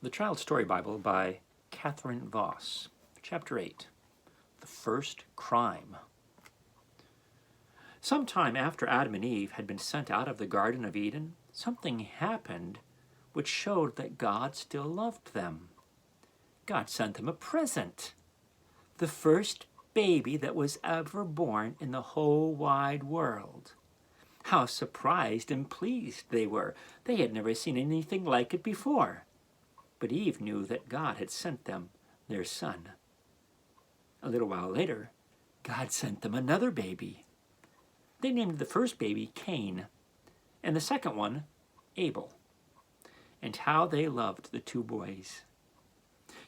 The Child Story Bible by Catherine Voss, Chapter 8, The First Crime. Sometime after Adam and Eve had been sent out of the Garden of Eden, something happened which showed that God still loved them. God sent them a present, the first baby that was ever born in the whole wide world. How surprised and pleased they were. They had never seen anything like it before. But Eve knew that God had sent them their son. A little while later, God sent them another baby. They named the first baby Cain, and the second one Abel. And how they loved the two boys.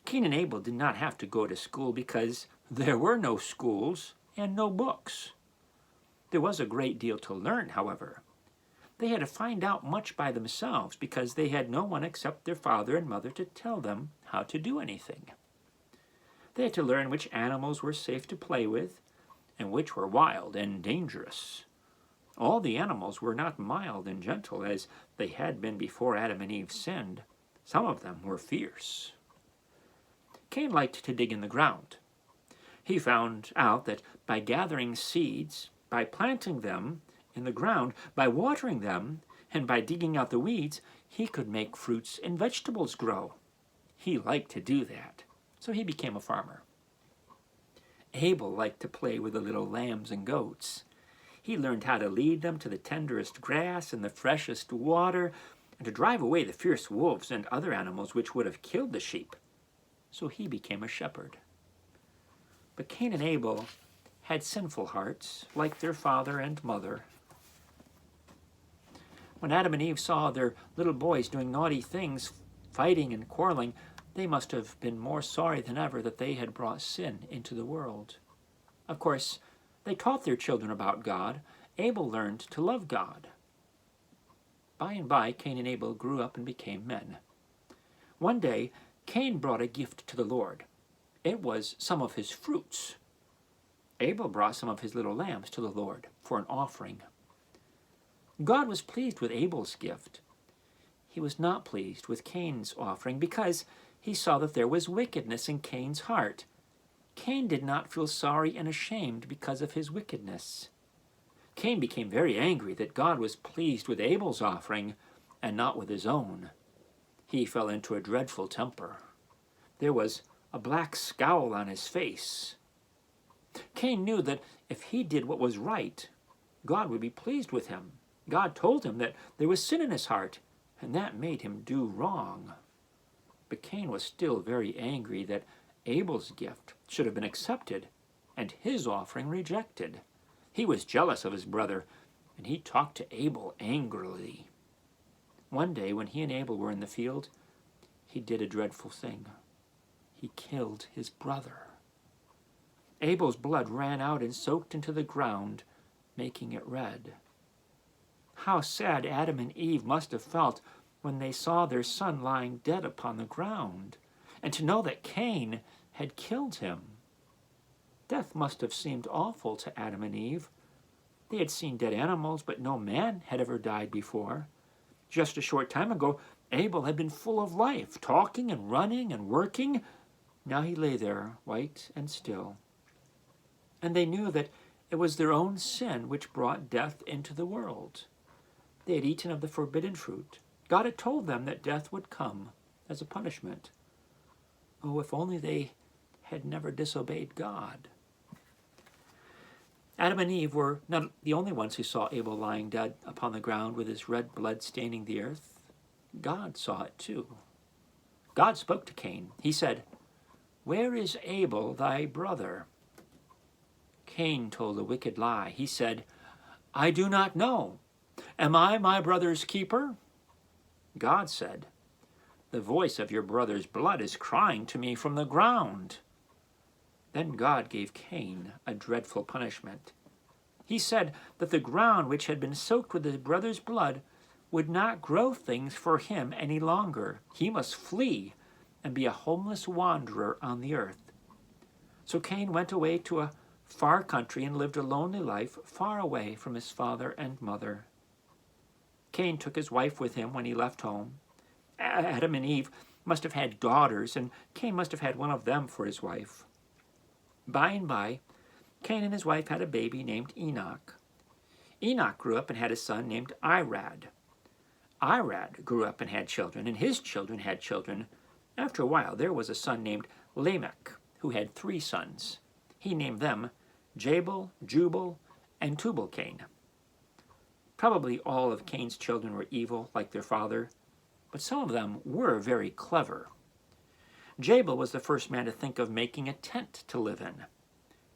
Cain and Abel did not have to go to school because there were no schools and no books. There was a great deal to learn, however. They had to find out much by themselves because they had no one except their father and mother to tell them how to do anything. They had to learn which animals were safe to play with and which were wild and dangerous. All the animals were not mild and gentle as they had been before Adam and Eve sinned. Some of them were fierce. Cain liked to dig in the ground. He found out that by gathering seeds, by planting them in the ground, by watering them, and by digging out the weeds, he could make fruits and vegetables grow. He liked to do that, so he became a farmer. Abel liked to play with the little lambs and goats. He learned how to lead them to the tenderest grass and the freshest water, and to drive away the fierce wolves and other animals which would have killed the sheep. So he became a shepherd. But Cain and Abel had sinful hearts, like their father and mother. When Adam and Eve saw their little boys doing naughty things, fighting and quarreling, they must have been more sorry than ever that they had brought sin into the world. Of course, they taught their children about God. Abel learned to love God. By and by, Cain and Abel grew up and became men. One day, Cain brought a gift to the Lord. It was some of his fruits. Abel brought some of his little lambs to the Lord for an offering. God was pleased with Abel's gift. He was not pleased with Cain's offering because he saw that there was wickedness in Cain's heart. Cain did not feel sorry and ashamed because of his wickedness. Cain became very angry that God was pleased with Abel's offering and not with his own. He fell into a dreadful temper. There was a black scowl on his face. Cain knew that if he did what was right, God would be pleased with him. God told him that there was sin in his heart, and that made him do wrong. But Cain was still very angry that Abel's gift should have been accepted and his offering rejected. He was jealous of his brother, and he talked to Abel angrily. One day when he and Abel were in the field, he did a dreadful thing. He killed his brother. Abel's blood ran out and soaked into the ground, making it red. How sad Adam and Eve must have felt when they saw their son lying dead upon the ground, and to know that Cain had killed him. Death must have seemed awful to Adam and Eve. They had seen dead animals, but no man had ever died before. Just a short time ago, Abel had been full of life, talking and running and working. Now he lay there, white and still. And they knew that it was their own sin which brought death into the world. They had eaten of the forbidden fruit. God had told them that death would come as a punishment. Oh, if only they had never disobeyed God. Adam and Eve were not the only ones who saw Abel lying dead upon the ground with his red blood staining the earth. God saw it too. God spoke to Cain. He said, "Where is Abel, thy brother?" Cain told a wicked lie. He said, "I do not know. Am I my brother's keeper?" God said, "The voice of your brother's blood is crying to me from the ground." Then God gave Cain a dreadful punishment. He said that the ground which had been soaked with his brother's blood would not grow things for him any longer. He must flee and be a homeless wanderer on the earth. So Cain went away to a far country and lived a lonely life far away from his father and mother. Cain took his wife with him when he left home. Adam and Eve must have had daughters, and Cain must have had one of them for his wife. By and by, Cain and his wife had a baby named Enoch. Enoch grew up and had a son named Irad. Irad grew up and had children, and his children had children. After a while, there was a son named Lamech, who had 3 sons. He named them Jabal, Jubal, and Tubal-Cain. Probably all of Cain's children were evil, like their father, but some of them were very clever. Jabal was the first man to think of making a tent to live in.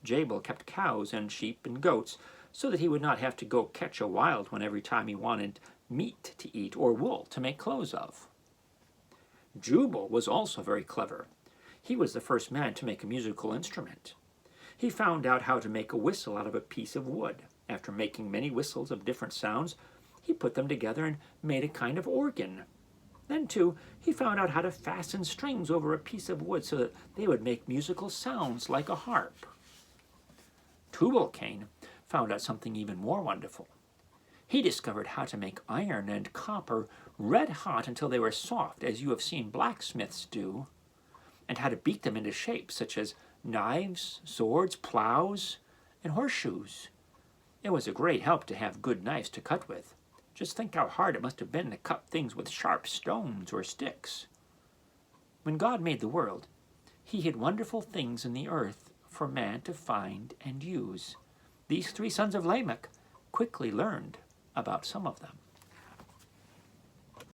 Jabal kept cows and sheep and goats so that he would not have to go catch a wild one every time he wanted meat to eat or wool to make clothes of. Jubal was also very clever. He was the first man to make a musical instrument. He found out how to make a whistle out of a piece of wood. After making many whistles of different sounds, he put them together and made a kind of organ. Then, too, he found out how to fasten strings over a piece of wood so that they would make musical sounds like a harp. Tubal-Cain found out something even more wonderful. He discovered how to make iron and copper red hot until they were soft, as you have seen blacksmiths do, and how to beat them into shapes such as knives, swords, plows, and horseshoes. It was a great help to have good knives to cut with. Just think how hard it must have been to cut things with sharp stones or sticks. When God made the world, he hid wonderful things in the earth for man to find and use. These 3 sons of Lamech quickly learned about some of them.